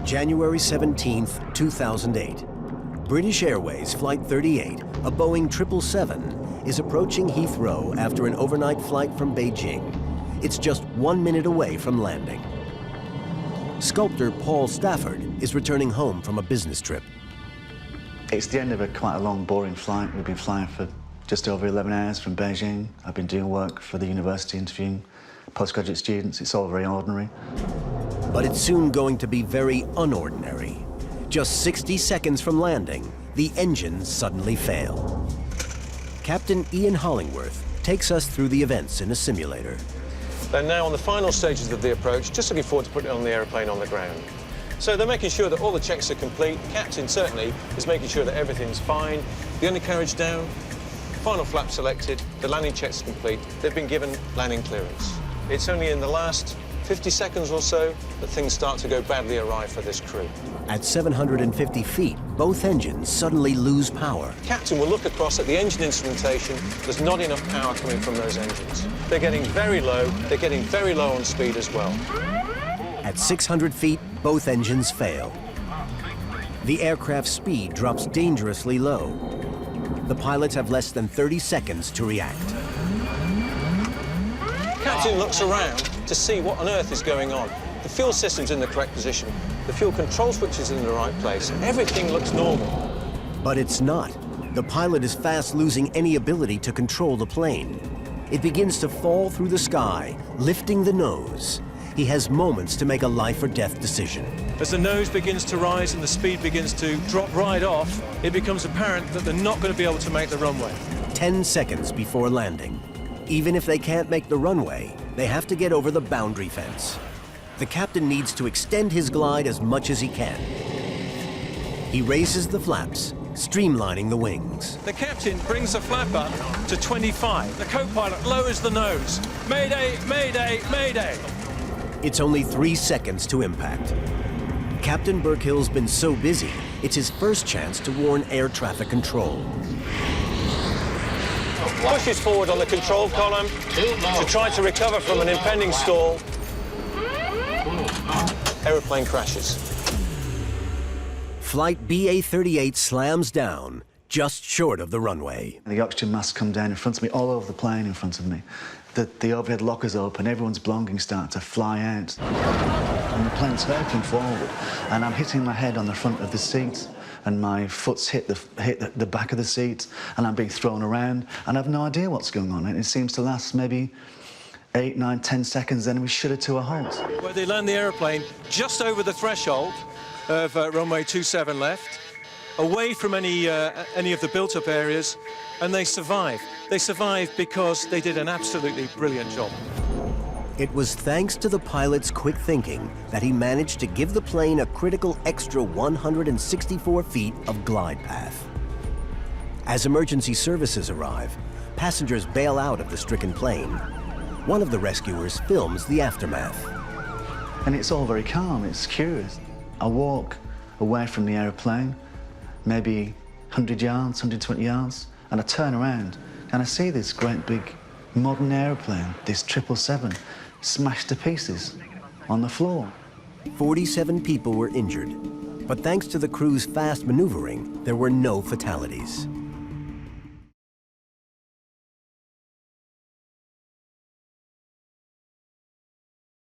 January 17th, 2008. British Airways Flight 38, a Boeing 777, is approaching Heathrow after an overnight flight from Beijing. It's just 1 minute away from landing. Sculptor Paul Stafford is returning home from a business trip. It's the end of quite a long, boring flight. We've been flying for just over 11 hours from Beijing. I've been doing work for the university, interviewing postgraduate students. It's all very ordinary. But it's soon going to be very unordinary. Just 60 seconds from landing, the engines suddenly fail. Captain Ian Hollingworth takes us through the events in a simulator. They're now on the final stages of the approach, just looking forward to putting it on the aeroplane on the ground. So they're making sure that all the checks are complete. The captain certainly is making sure that everything's fine. The undercarriage down, final flap selected, the landing checks complete. They've been given landing clearance. It's only in the last 50 seconds or so that things start to go badly awry for this crew. At 750 feet, both engines suddenly lose power. The captain will look across at the engine instrumentation. There's not enough power coming from those engines. They're getting very low. They're getting very low on speed as well. At 600 feet, both engines fail. The aircraft's speed drops dangerously low. The pilots have less than 30 seconds to react. The captain looks around to see what on earth is going on. The fuel system's in the correct position. The fuel control switch is in the right place. Everything looks normal. But it's not. The pilot is fast losing any ability to control the plane. It begins to fall through the sky, lifting the nose. He has moments to make a life or death decision. As the nose begins to rise and the speed begins to drop right off, it becomes apparent that they're not going to be able to make the runway. 10 seconds before landing. Even if they can't make the runway, they have to get over the boundary fence. The captain needs to extend his glide as much as he can. He raises the flaps, streamlining the wings. The captain brings the flap up to 25. The co-pilot lowers the nose. Mayday, mayday, mayday. It's only 3 seconds to impact. Captain Burkhill's been so busy, it's his first chance to warn air traffic control. Pushes forward on the control column to try to recover from an impending stall. Aeroplane crashes. Flight BA-38 slams down, just short of the runway. The oxygen masks come down in front of me, all over the plane in front of me. The overhead lockers open, everyone's belongings start to fly out. And the plane's hurtling forward, and I'm hitting my head on the front of the seat, and my foot's hit the back of the seat, and I'm being thrown around, and I have no idea what's going on. And it seems to last maybe 8, 9, 10 seconds, then we shudder to a halt. Where they land the aeroplane just over the threshold of runway 27 left, away from any of the built-up areas, and they survive. They survive because they did an absolutely brilliant job. It was thanks to the pilot's quick thinking that he managed to give the plane a critical extra 164 feet of glide path. As emergency services arrive, passengers bail out of the stricken plane. One of the rescuers films the aftermath. And it's all very calm, it's curious. I walk away from the aeroplane, maybe 100 yards, 120 yards, and I turn around and I see this great big modern aeroplane, this 777, smashed to pieces on the floor. 47 people were injured, but thanks to the crew's fast maneuvering, there were no fatalities.